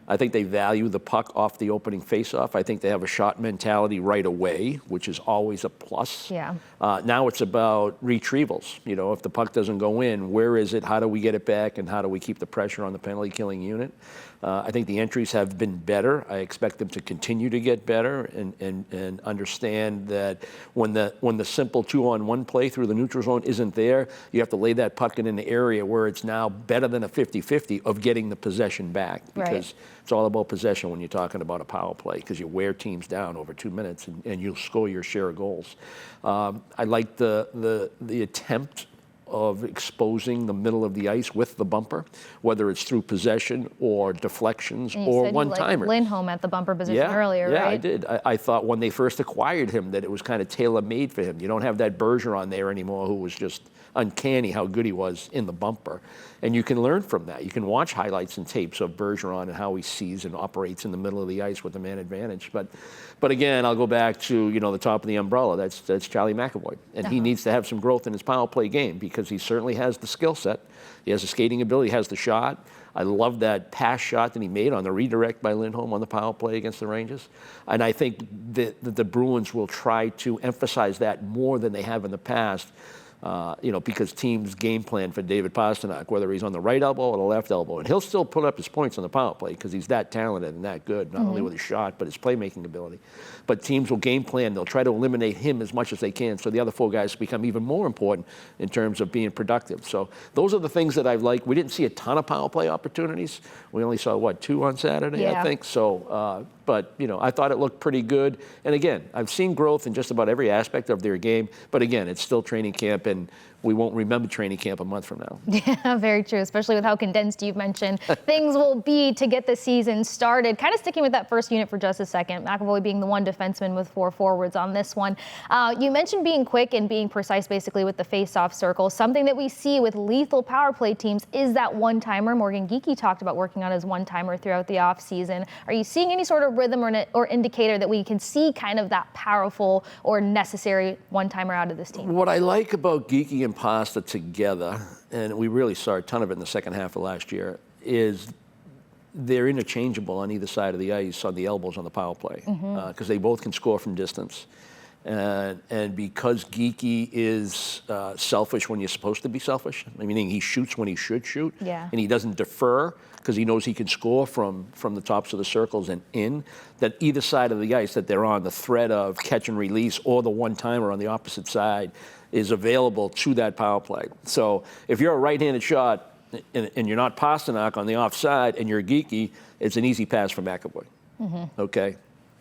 S2: I think they value the puck off the opening faceoff. I think they have a shot mentality right away, which is always a plus.
S1: Yeah.
S2: Now it's about retrievals. If the puck doesn't go in, where is it? How do we get it back? And how do we keep the pressure on the penalty killing unit? I think the entries have been better. I expect them to continue to get better and understand that when the simple 2-on-1 play through the neutral zone isn't there, you have to lay that puck in an area where it's now better than a 50-50 of getting the possession back. Because it's all about possession when you're talking about a power play, because you wear teams down over 2 minutes and you'll score your share of goals. I like the attempt of exposing the middle of the ice with the bumper, whether it's through possession or deflections or one-timers.
S1: Lindholm at the bumper position earlier, right?
S2: Yeah, I did. I thought when they first acquired him that it was kind of tailor-made for him. You don't have that Bergeron there anymore, who was just uncanny how good he was in the bumper. And you can learn from that. You can watch highlights and tapes of Bergeron and how he sees and operates in the middle of the ice with the man advantage. But again, I'll go back to, the top of the umbrella. That's Charlie McAvoy. And he needs to have some growth in his power play game because he certainly has the skill set. He has the skating ability, he has the shot. I love that pass shot that he made on the redirect by Lindholm on the power play against the Rangers. And I think that the Bruins will try to emphasize that more than they have in the past. Because teams game plan for David Pastrnak, whether he's on the right elbow or the left elbow. And he'll still put up his points on the power play because he's that talented and that good, not only with his shot, but his playmaking ability. But teams will game plan. They'll try to eliminate him as much as they can so the other four guys become even more important in terms of being productive. So those are the things that I like. We didn't see a ton of power play opportunities. We only saw, 2 on Saturday, I think. So, but, I thought it looked pretty good. And again, I've seen growth in just about every aspect of their game. But again, it's still training camp, and we won't remember training camp a month from now.
S1: Yeah, very true, especially with how condensed you've mentioned things will be to get the season started. Kind of sticking with that first unit for just a second, McAvoy being the one defenseman with 4 forwards on this one. You mentioned being quick and being precise basically with the face-off circle. Something that we see with lethal power play teams is that one-timer. Morgan Geekie talked about working on his one-timer throughout the offseason. Are you seeing any sort of rhythm or indicator that we can see kind of that powerful or necessary one-timer out of this team?
S2: What I like about Geekie and Pasta together, and we really saw a ton of it in the second half of last year, is they're interchangeable on either side of the ice on the elbows on the power play because they both can score from distance. And because Geekie is selfish when you're supposed to be selfish, meaning he shoots when he should shoot, and he doesn't defer because he knows he can score from the tops of the circles and in, that either side of the ice that they're on, the threat of catch and release or the one-timer on the opposite side is available to that power play. So if you're a right-handed shot and you're not Pastrnak on the offside and you're Geekie, it's an easy pass for McAvoy. Okay?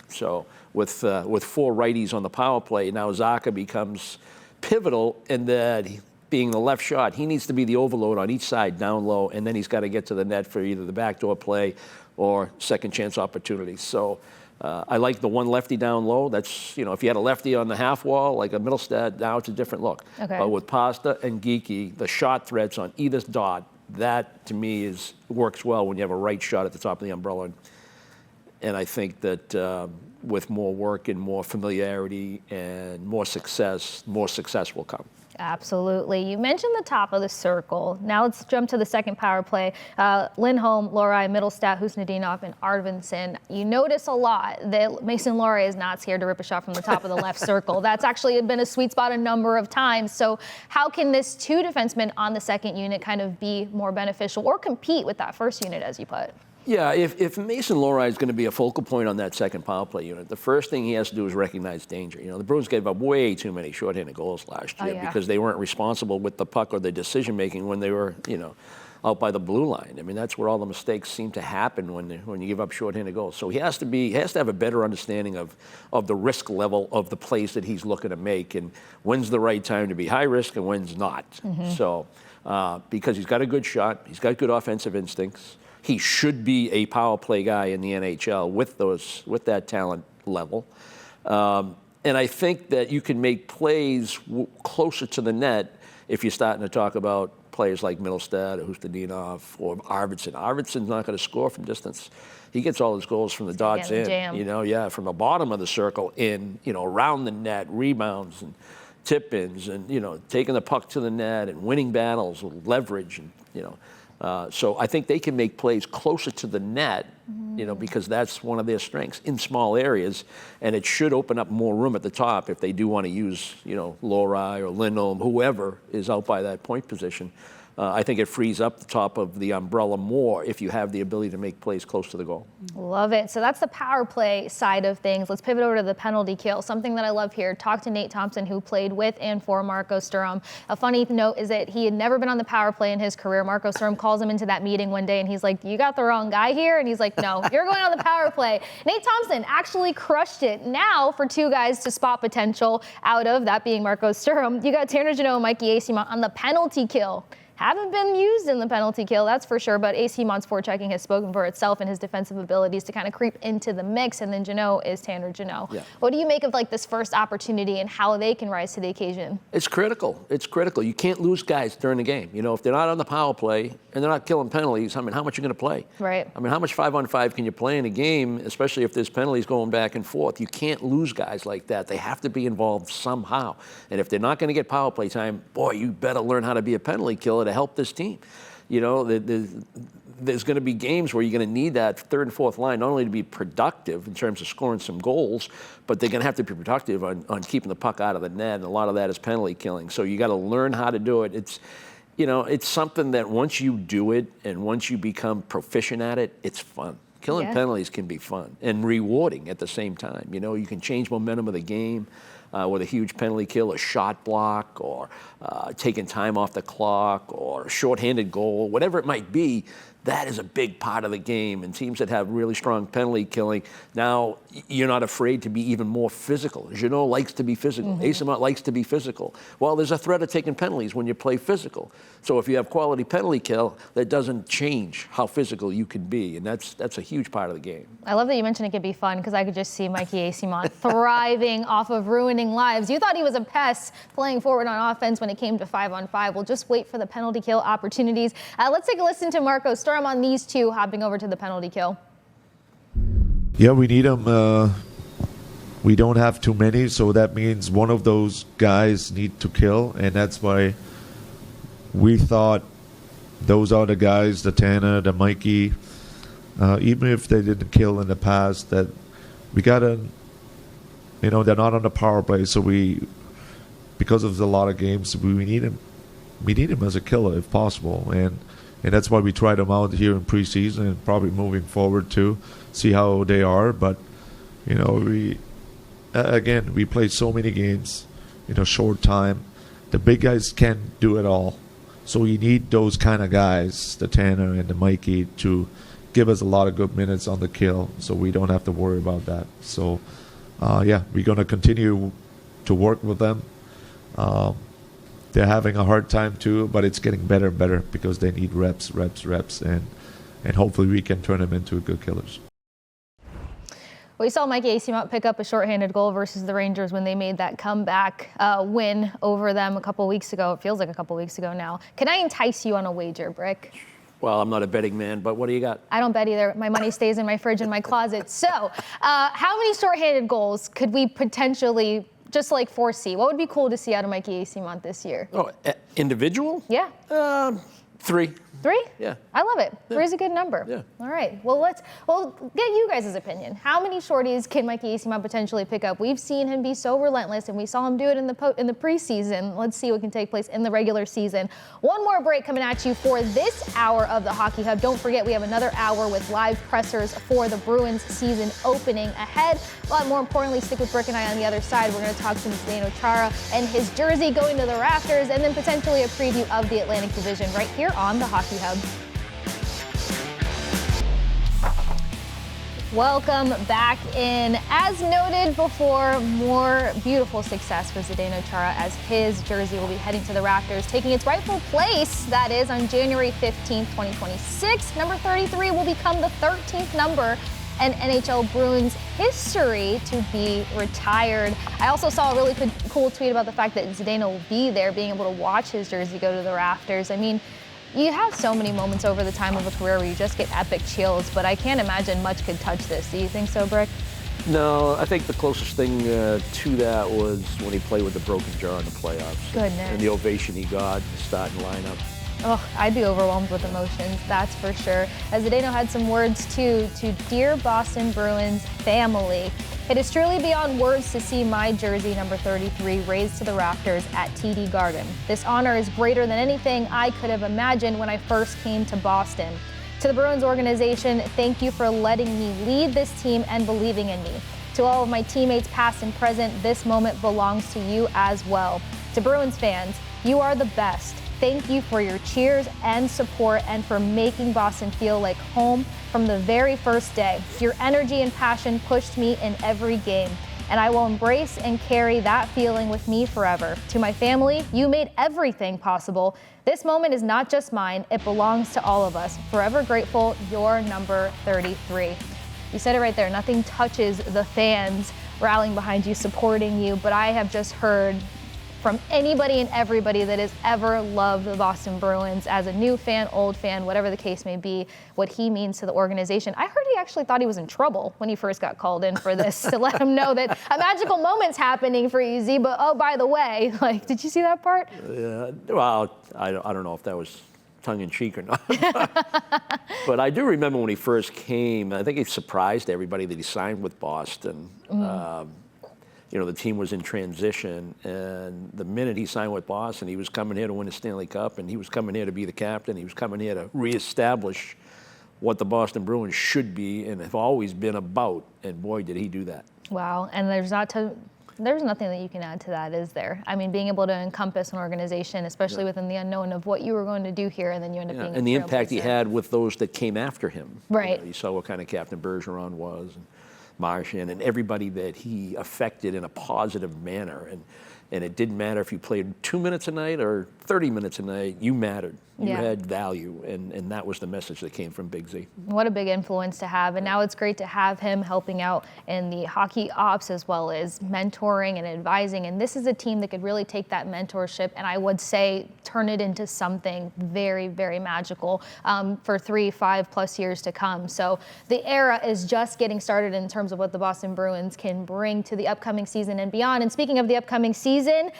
S2: So with 4 righties on the power play, now Zacha becomes pivotal in that being the left shot, he needs to be the overload on each side down low, and then he's got to get to the net for either the backdoor play or second chance opportunities. So I like the one lefty down low. That's, if you had a lefty on the half wall, like a Middlestad, now it's a different look.
S1: Okay.
S2: But with Pasta and Geekie, the shot threats on either dot, that to me works well when you have a right shot at the top of the umbrella. And I think that with more work and more familiarity and more success will come.
S1: Absolutely. You mentioned the top of the circle. Now let's jump to the second power play. Lindholm, Lohrei, Middlestat, Husnudinov, and Arvidsson. You notice a lot that Mason Lohrei is not scared to rip a shot from the top of the left circle. That's actually been a sweet spot a number of times. So how can this two defensemen on the second unit kind of be more beneficial or compete with that first unit, as you put?
S2: Yeah, if Mason Lohrei is going to be a focal point on that second power play unit, the first thing he has to do is recognize danger. The Bruins gave up way too many shorthanded goals last year because they weren't responsible with the puck or their decision-making when they were, out by the blue line. I mean, that's where all the mistakes seem to happen when you give up shorthanded goals. So he has to have a better understanding of the risk level of the plays that he's looking to make and when's the right time to be high risk and when's not. So because he's got a good shot, he's got good offensive instincts. He should be a power play guy in the NHL with that talent level. And I think that you can make plays closer to the net if you're starting to talk about players like Middlestat or Husnudinov or Arvidsson. Arvidsson's not going to score from distance. He gets all his goals from the dots in, from the bottom of the circle in, around the net, rebounds and tip-ins and, taking the puck to the net and winning battles with leverage and, so I think they can make plays closer to the net, because that's one of their strengths in small areas, and it should open up more room at the top if they do want to use, Lohrei or Lindholm, whoever is out by that point position. I think it frees up the top of the umbrella more if you have the ability to make plays close to the goal.
S1: Love it. So that's the power play side of things. Let's pivot over to the penalty kill. Something that I love here. Talk to Nate Thompson, who played with and for Marco Sturm. A funny note is that he had never been on the power play in his career. Marco Sturm calls him into that meeting one day and he's like, "You got the wrong guy here." And he's like, "No, you're going on the power play." Nate Thompson actually crushed it. Now for two guys to spot potential out of, that being Marco Sturm, you got Tanner Jeannot and Mikey Eyssimont on the penalty kill. Haven't been used in the penalty kill, that's for sure, but Eyssimont's forechecking has spoken for itself and his defensive abilities to kind of creep into the mix, and then Jeannot is Tanner Jeannot. Yeah. What do you make of this first opportunity and how they can rise to the occasion?
S2: It's critical. It's critical. You can't lose guys during the game. If they're not on the power play and they're not killing penalties, how much are you going to play?
S1: Right.
S2: How much 5-on-5 can you play in a game, especially if there's penalties going back and forth? You can't lose guys like that. They have to be involved somehow. And if they're not going to get power play time, boy, you better learn how to be a penalty killer to help this team. There's going to be games where you're going to need that third and fourth line not only to be productive in terms of scoring some goals, but they're going to have to be productive on keeping the puck out of the net, and a lot of that is penalty killing. So you got to learn how to do it. It's something that once you do it and once you become proficient at it, it's fun. Killing penalties can be fun and rewarding at the same time. You can change momentum of the game. With a huge penalty kill, a shot block, or taking time off the clock, or a shorthanded goal, whatever it might be, that is a big part of the game. And teams that have really strong penalty killing, now you're not afraid to be even more physical. Jeannot likes to be physical. Eyssimont likes to be physical. Well, there's a threat of taking penalties when you play physical. So if you have quality penalty kill, that doesn't change how physical you can be. And that's a huge part of the game.
S1: I love that you mentioned it could be fun, because I could just see Mikey Eyssimont thriving off of ruining lives. You thought he was a pest playing forward on offense when it came to 5-on-5. We'll just wait for the penalty kill opportunities. Let's take a listen to Marco Sturm on these two hopping over to the penalty kill.
S3: Yeah, we need them. We don't have too many, so that means one of those guys need to kill, and that's why we thought those are the guys, the Tanner, the Mikey, even if they didn't kill in the past, that we gotta, they're not on the power play, so because of a lot of games, we need him. We need him as a killer if possible, and that's why we tried them out here in preseason and probably moving forward too, see how they are. But we play so many games in a short time. The big guys can't do it all, so we need those kind of guys, the Tanner and the Mikey, to give us a lot of good minutes on the kill, so we don't have to worry about that. So we're gonna continue to work with them. They're having a hard time too, but it's getting better and better because they need reps, and hopefully we can turn them into good killers.
S1: We saw Mikey Eyssimont pick up a shorthanded goal versus the Rangers when they made that comeback win over them a couple weeks ago. It feels like a couple weeks ago now. Can I entice you on a wager, Brick?
S2: Well, I'm not a betting man, but what do you got?
S1: I don't bet either. My money stays in my fridge in my closet. So how many shorthanded goals could we potentially just like foresee? What would be cool to see out of Mikey Eyssimont this year?
S2: Oh, individual?
S1: Yeah.
S2: 3.
S1: 3?
S2: Yeah.
S1: I love it. 3 is a good number.
S2: Yeah.
S1: All right. Well, we'll get you guys' opinion. How many shorties can Mikey Eyssimont potentially pick up? We've seen him be so relentless, and we saw him do it in the preseason. Let's see what can take place in the regular season. One more break coming at you for this hour of the Hockey Hub. Don't forget, we have another hour with live pressers for the Bruins season opening ahead. But more importantly, stick with Brick and I on the other side. We're going to talk to Zdeno Chara and his jersey going to the rafters, and then potentially a preview of the Atlantic Division right here on the Hockey Hub. Welcome back in. As noted before, more beautiful success for Zdeno Chara as his jersey will be heading to the rafters, taking its rightful place, that is, on January 15th, 2026. Number 33 will become the 13th number in NHL Bruins history to be retired. I also saw a really cool tweet about the fact that Zdeno will be there, being able to watch his jersey go to the rafters. I mean, you have so many moments over the time of a career where you just get epic chills, but I can't imagine much could touch this. Do you think so, Brick?
S2: No, I think the closest thing to that was when he played with the broken jaw in the playoffs.
S1: Goodness.
S2: And the ovation he got, the starting lineup.
S1: Oh, I'd be overwhelmed with emotions, that's for sure. As Zdeno had some words, too, to Dear Boston Bruins family. It is truly beyond words to see my jersey, number 33, raised to the rafters at TD Garden. This honor is greater than anything I could have imagined when I first came to Boston. To the Bruins organization, thank you for letting me lead this team and believing in me. To all of my teammates, past and present, this moment belongs to you as well. To Bruins fans, you are the best. Thank you for your cheers and support and for making Boston feel like home from the very first day. Your energy and passion pushed me in every game, and I will embrace and carry that feeling with me forever. To my family, you made everything possible. This moment is not just mine, it belongs to all of us. Forever grateful, your number 33. You said it right there, nothing touches the fans rallying behind you, supporting you, but I have just heard from anybody and everybody that has ever loved the Boston Bruins, as a new fan, old fan, whatever the case may be, what he means to the organization. I heard he actually thought he was in trouble when he first got called in for this to let him know that a magical moment's happening for EZ, but oh, by the way, like, did you see that part?
S2: Well, I don't know if that was tongue-in-cheek or not. But I do remember when he first came, I think it surprised everybody that he signed with Boston. You know, the team was in transition, and the minute he signed with Boston, he was coming here to win the Stanley Cup, and he was coming here to be the captain. He was coming here to reestablish what the Boston Bruins should be and have always been about, and boy, did he do that.
S1: Wow, and there's nothing that you can add to that, is there? I mean, being able to encompass an organization, especially within the unknown of what you were going to do here, and then you end up being
S2: and the impact he had with those that came after him.
S1: Right.
S2: You know, you saw what kind of captain Bergeron was, and Marchand, and everybody that he affected in a positive manner. And it didn't matter if you played 2 minutes a night or 30 minutes a night, you mattered. You had value, and that was the message that came from Big Z.
S1: What a big influence to have, and now it's great to have him helping out in the hockey ops as well as mentoring and advising, and this is a team that could really take that mentorship and I would say turn it into something very, very magical for 3-5+ years to come. So the era is just getting started in terms of what the Boston Bruins can bring to the upcoming season and beyond. And speaking of the upcoming season,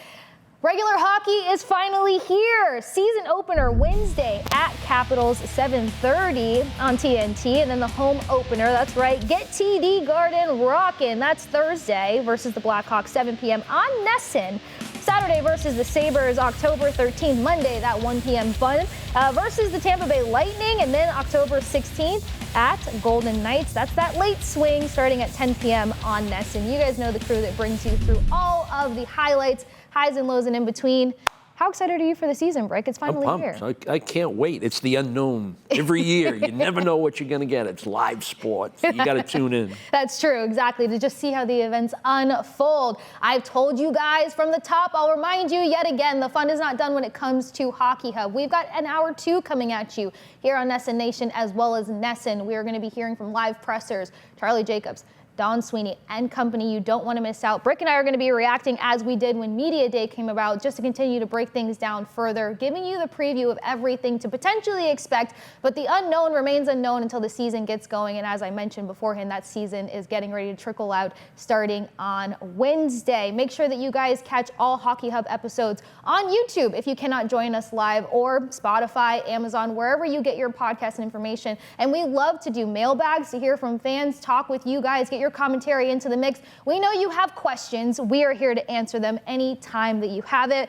S1: regular hockey is finally here. Season opener Wednesday at Capitals, 7:30 on TNT. And then the home opener, that's right, get TD Garden rockin'. That's Thursday versus the Blackhawks, 7 p.m. on NESN. Saturday versus the Sabres, October 13th. Monday, that 1 p.m. fun versus the Tampa Bay Lightning. And then October 16th at Golden Knights. That's that late swing starting at 10 p.m. on NESN. You guys know the crew that brings you through all of the highlights, highs and lows and in between. How excited are you for the season, Brick? It's finally here.
S2: I can't wait. It's the unknown. Every year, you never know what you're going to get. It's live sports. You got to tune in.
S1: That's true, exactly, to just see how the events unfold. I've told you guys from the top, I'll remind you yet again, the fun is not done when it comes to Hockey Hub. We've got an hour 2 coming at you here on NESN Nation as well as NESN. We are going to be hearing from live pressers, Charlie Jacobs, Don Sweeney and company. You don't want to miss out. Brick and I are going to be reacting as we did when Media Day came about, just to continue to break things down further, giving you the preview of everything to potentially expect. But the unknown remains unknown until the season gets going. And as I mentioned beforehand, that season is getting ready to trickle out starting on Wednesday. Make sure that you guys catch all Hockey Hub episodes on YouTube if you cannot join us live, or Spotify, Amazon, wherever you get your podcast and information. And we love to do mailbags to hear from fans, talk with you guys, get your commentary into the mix. We know you have questions. We are here to answer them anytime that you have it.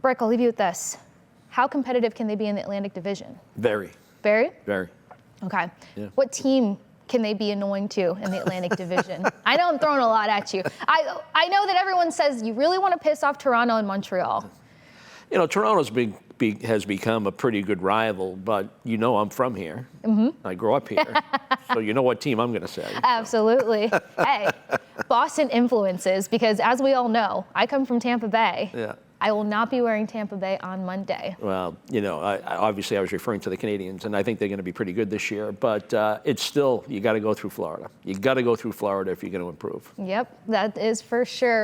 S1: Brick, I'll leave you with this. How competitive can they be in the Atlantic Division?
S2: Very.
S1: Very?
S2: Very.
S1: Okay.
S2: Yeah.
S1: What team can they be annoying to in the Atlantic Division? I know I'm throwing a lot at you. I know that everyone says you really want to piss off Toronto and Montreal.
S2: You know, Toronto's has become a pretty good rival, but you know I'm from here. Mm-hmm. I grew up here. So you know what team I'm going to say.
S1: Absolutely. Hey, Boston influences, because as we all know, I come from Tampa Bay.
S2: Yeah.
S1: I will not be wearing Tampa Bay on Monday.
S2: Well, you know, obviously I was referring to the Canadians, and I think they're going to be pretty good this year. But it's still, you got to go through Florida. You got to go through Florida if you're going to improve.
S1: Yep, that is for sure.